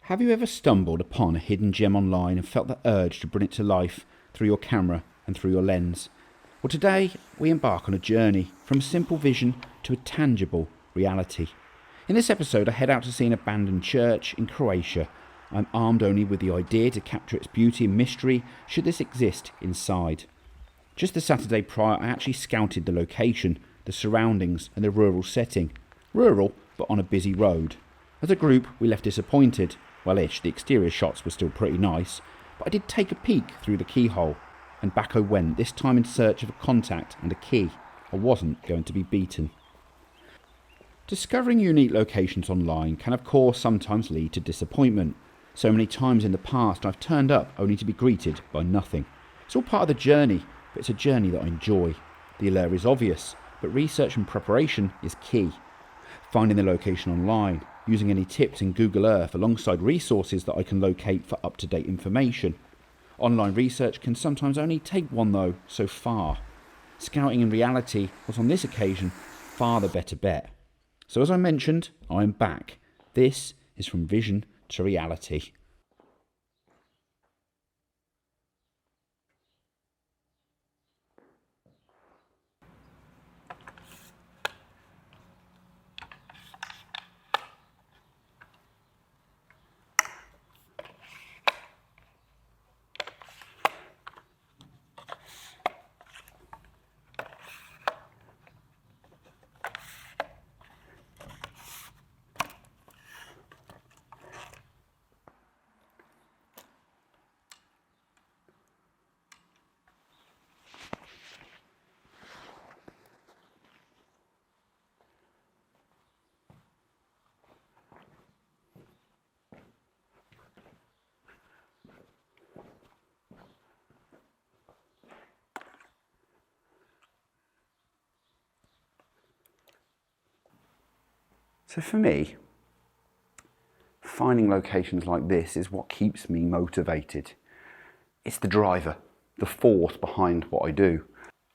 Have you ever stumbled upon a hidden gem online and felt the urge to bring it to life through your camera and through your lens? Well, today we embark on a journey from a simple vision to a tangible reality. In this episode, I head out to see an abandoned church in Croatia. I'm armed only with the idea to capture its beauty and mystery should this exist inside. Just the Saturday prior, I actually scouted the location, the surroundings and the rural setting. Rural, but on a busy road. As a group, we left disappointed. Well-ish, the exterior shots were still pretty nice, but I did take a peek through the keyhole, and back I went, this time in search of a contact and a key. I wasn't going to be beaten. Discovering unique locations online can of course sometimes lead to disappointment. So many times in the past I've turned up only to be greeted by nothing. It's all part of the journey, but it's a journey that I enjoy. The allure is obvious, but research and preparation is key. Finding the location online, using any tips in Google Earth alongside resources that I can locate for up-to-date information. Online research can sometimes only take one though so far. Scouting in reality was on this occasion far the better bet. So as I mentioned, I am back. This is from vision to reality. So for me, finding locations like this is what keeps me motivated. It's the driver, the force behind what I do.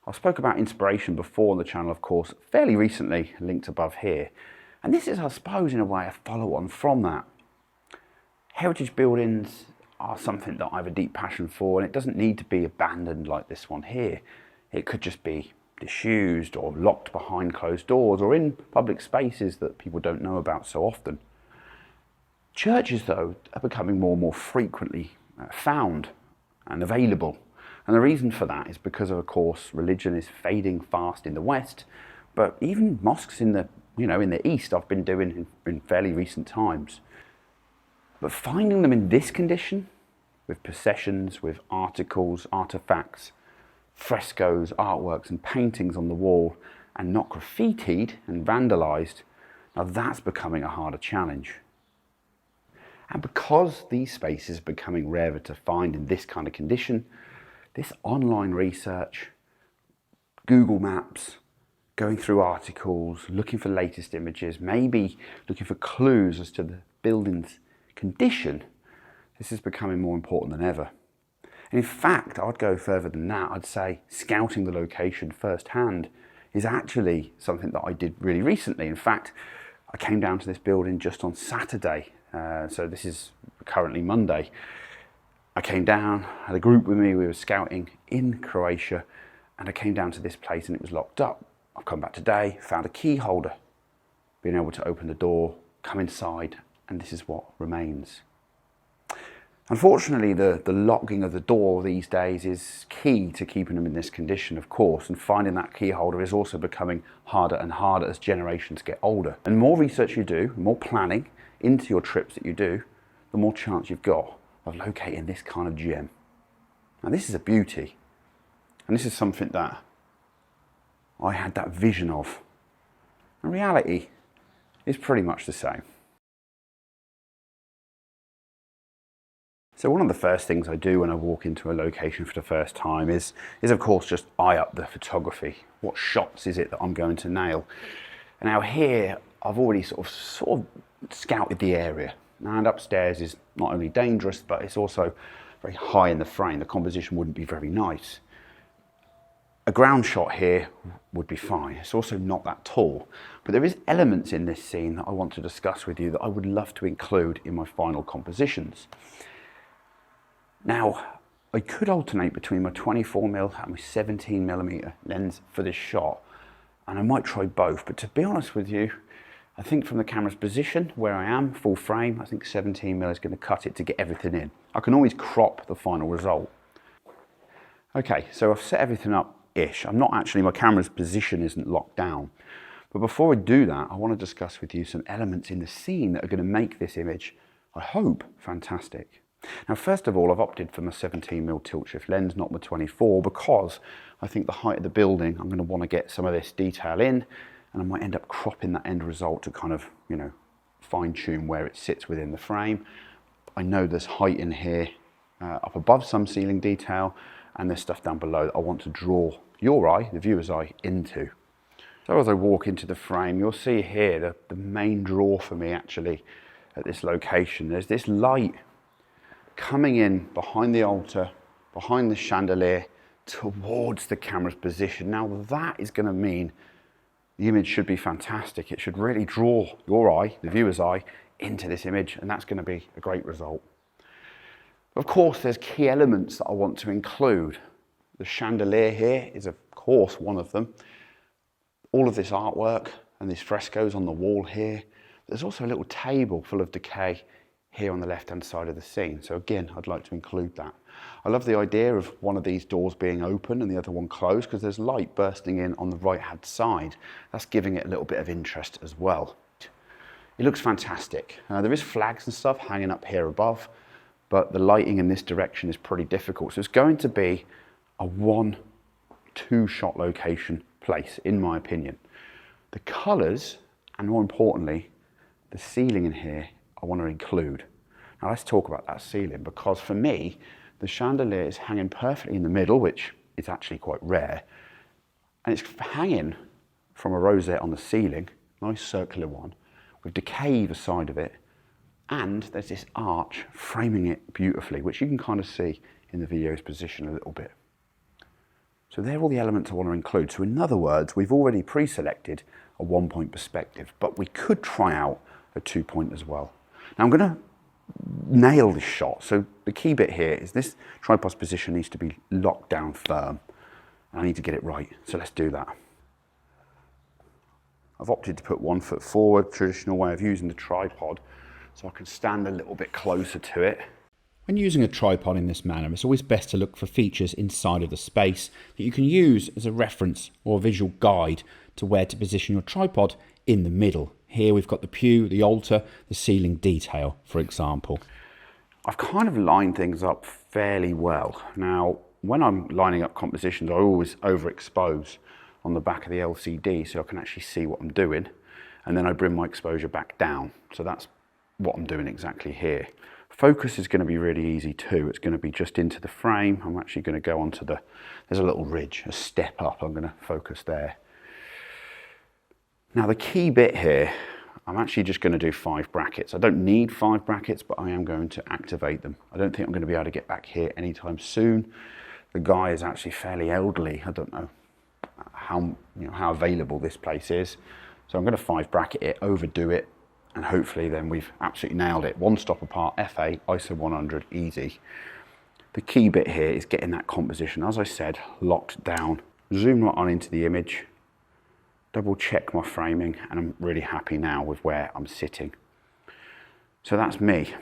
I spoke about inspiration before on the channel, of course, fairly recently, linked above here. And this is, I suppose, in a way, a follow-on from that. Heritage buildings are something that I have a deep passion for, and it doesn't need to be abandoned like this one here. It could just be disused or locked behind closed doors or in public spaces that people don't know about so often. Churches, though, are becoming more and more frequently found and available. And the reason for that is because of course, religion is fading fast in the West, but even mosques in the East I've been doing in fairly recent times. But finding them in this condition, with processions, with articles, artifacts, frescoes, artworks and paintings on the wall, and not graffitied and vandalised, now that's becoming a harder challenge. And because these spaces are becoming rarer to find in this kind of condition, this online research, Google Maps, going through articles, looking for latest images, maybe looking for clues as to the building's condition, this is becoming more important than ever. And in fact, I'd go further than that. I'd say scouting the location firsthand is actually something that I did really recently. In fact, I came down to this building just on Saturday. So this is currently Monday. I came down, had a group with me, we were scouting in Croatia, and I came down to this place and it was locked up. I've come back today, found a key holder, being able to open the door, come inside, and this is what remains. Unfortunately, the locking of the door these days is key to keeping them in this condition, of course, and finding that key holder is also becoming harder and harder as generations get older. And the more research you do, the more planning into your trips that you do, the more chance you've got of locating this kind of gem. Now this is a beauty, and this is something that I had that vision of. And reality is pretty much the same. So one of the first things I do when I walk into a location for the first time is of course just eye up the photography. What shots is it that I'm going to nail? And now here I've already sort of scouted the area. And upstairs is not only dangerous, but it's also very high in the frame. The composition wouldn't be very nice. A ground shot here would be fine. It's also not that tall, but there is elements in this scene that I want to discuss with you that I would love to include in my final compositions. Now, I could alternate between my 24mm and my 17mm lens for this shot, and I might try both, but to be honest with you, I think from the camera's position, where I am, full frame, I think 17mm is going to cut it to get everything in. I can always crop the final result. Okay, so I've set everything up-ish. I'm not actually, my camera's position isn't locked down. But before I do that, I want to discuss with you some elements in the scene that are going to make this image, I hope, fantastic. Now, first of all, I've opted for my 17mm tilt shift lens, not my 24, because I think the height of the building, I'm going to want to get some of this detail in, and I might end up cropping that end result to kind of, you know, fine tune where it sits within the frame. I know there's height in here up above some ceiling detail, and there's stuff down below that I want to draw your eye, the viewer's eye, into. So as I walk into the frame, you'll see here the main draw for me actually at this location. There's this light coming in behind the altar, behind the chandelier, towards the camera's position. Now that is going to mean the image should be fantastic. It should really draw your eye, the viewer's eye, into this image, and that's going to be a great result. Of course, there's key elements that I want to include. The chandelier here is, of course, one of them. All of this artwork and these frescoes on the wall here. There's also a little table full of decay here on the left-hand side of the scene. So again, I'd like to include that. I love the idea of one of these doors being open and the other one closed, because there's light bursting in on the right-hand side. That's giving it a little bit of interest as well. It looks fantastic. There is flags and stuff hanging up here above, but the lighting in this direction is pretty difficult. So it's going to be a 1-2 shot location place, in my opinion. The colours, and more importantly, the ceiling in here, I want to include. Now let's talk about that ceiling, because for me, the chandelier is hanging perfectly in the middle, which is actually quite rare. And it's hanging from a rosette on the ceiling, nice circular one, with decay either side of it. And there's this arch framing it beautifully, which you can kind of see in the video's position a little bit. So they're all the elements I want to include. So in other words, we've already pre-selected a 1-point perspective, but we could try out a 2-point as well. Now I'm going to nail this shot. So the key bit here is this tripod's position needs to be locked down firm. I need to get it right. So let's do that. I've opted to put 1 foot forward, traditional way of using the tripod, so I can stand a little bit closer to it. When using a tripod in this manner, it's always best to look for features inside of the space that you can use as a reference or a visual guide to where to position your tripod in the middle. Here we've got the pew, the altar, the ceiling detail, for example. I've kind of lined things up fairly well. Now, when I'm lining up compositions, I always overexpose on the back of the LCD so I can actually see what I'm doing, and then I bring my exposure back down. So that's what I'm doing exactly here. Focus is going to be really easy too. It's going to be just into the frame. I'm actually going to go onto there's a little ridge, a step up. I'm going to focus there. Now the key bit here, I'm actually just going to do 5 brackets. I don't need 5 brackets, but I am going to activate them. I don't think I'm going to be able to get back here anytime soon. The guy is actually fairly elderly. I don't know how available this place is. So I'm going to 5 bracket it, overdo it, and hopefully then we've absolutely nailed it. 1 stop apart, F8, ISO 100, easy. The key bit here is getting that composition, as I said, locked down. Zoom right on into the image, double check my framing, and I'm really happy now with where I'm sitting. So that's me.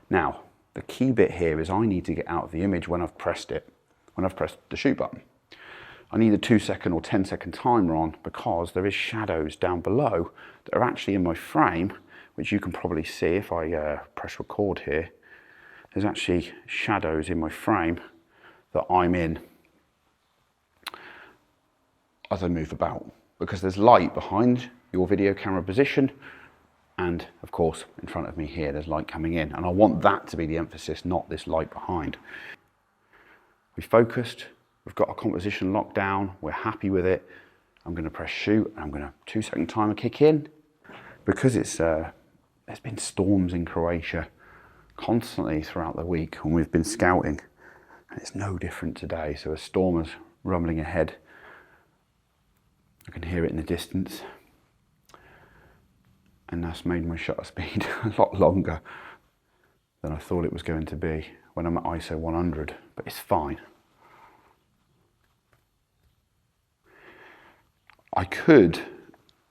Now, the key bit here is I need to get out of the image when I've pressed it, when I've pressed the shoot button. I need a 2-second or 10-second timer on, because there is shadows down below that are actually in my frame, which you can probably see if I press record here. There's actually shadows in my frame that I'm in as I move about, because there's light behind your video camera position, and of course in front of me here there's light coming in, and I want that to be the emphasis, not this light behind. We focused. We've got our composition locked down, we're happy with it. I'm going to press shoot, and I'm going to 2-second timer kick in. Because it's there's been storms in Croatia constantly throughout the week when we've been scouting, and it's no different today. So a storm has rumbling ahead. I can hear it in the distance. And that's made my shutter speed a lot longer than I thought it was going to be when I'm at ISO 100, but it's fine. I could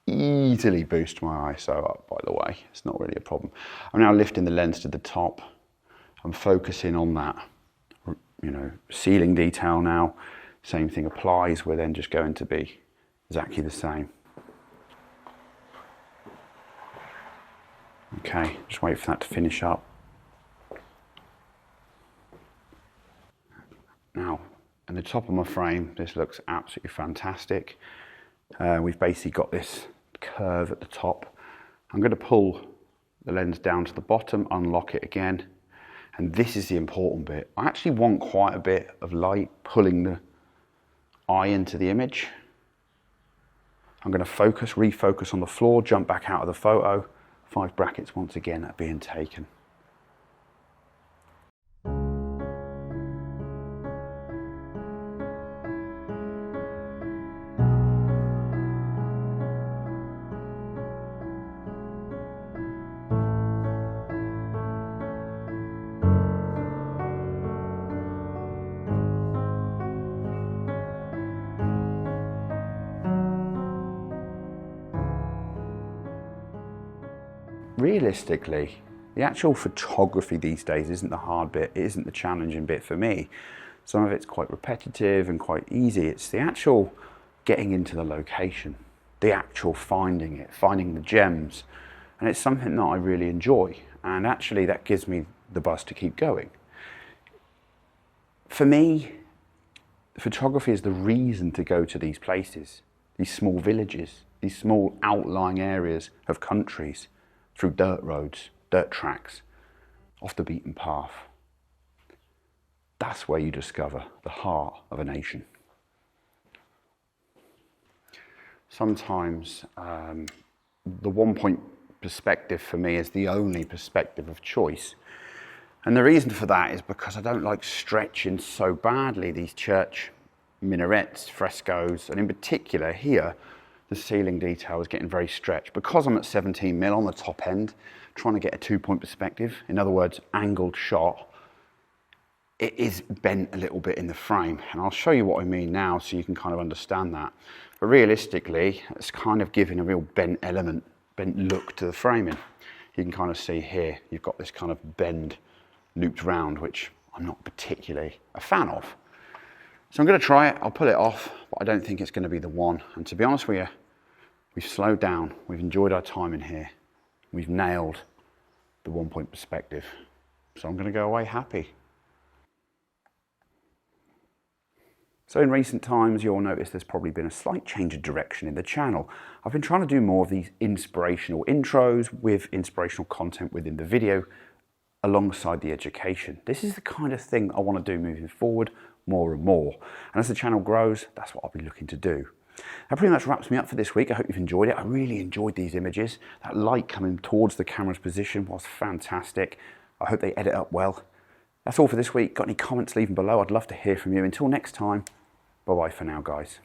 easily boost my ISO up, by the way. It's not really a problem. I'm now lifting the lens to the top. I'm focusing on that, ceiling detail now. Same thing applies. We're then just going to be exactly the same. Okay, just wait for that to finish up. Now, at the top of my frame, this looks absolutely fantastic. We've basically got this curve at the top. I'm going to pull the lens down to the bottom, unlock it again, and this is the important bit. I actually want quite a bit of light pulling the eye into the image. I'm going to refocus on the floor, jump back out of the photo. 5 brackets once again are being taken. Realistically, the actual photography these days isn't the hard bit, it isn't the challenging bit for me. Some of it's quite repetitive and quite easy. It's the actual getting into the location, the actual finding the gems. And it's something that I really enjoy. And actually that gives me the buzz to keep going. For me, photography is the reason to go to these places, these small villages, these small outlying areas of countries, through dirt roads, dirt tracks, off the beaten path. That's where you discover the heart of a nation. Sometimes the 1-point perspective for me is the only perspective of choice. And the reason for that is because I don't like stretching so badly these church minarets, frescoes, and in particular here, the ceiling detail is getting very stretched. Because I'm at 17mm on the top end, trying to get a 2-point perspective, in other words, angled shot, it is bent a little bit in the frame. And I'll show you what I mean now so you can kind of understand that. But realistically, it's kind of giving a real bent element, bent look to the framing. You can kind of see here, you've got this kind of bend looped round, which I'm not particularly a fan of. So I'm going to try it, I'll pull it off, but I don't think it's going to be the one. And to be honest with you, we've slowed down, we've enjoyed our time in here, we've nailed the 1-point perspective. So I'm going to go away happy. So in recent times, you'll notice there's probably been a slight change of direction in the channel. I've been trying to do more of these inspirational intros with inspirational content within the video alongside the education. This is the kind of thing I want to do moving forward more and more. And as the channel grows, that's what I'll be looking to do. That pretty much wraps me up for this week. I hope you've enjoyed it. I really enjoyed these images. That light coming towards the camera's position was fantastic. I hope they edit up well. That's all for this week. Got any comments, leave them below. I'd love to hear from you. Until next time, bye-bye for now, guys.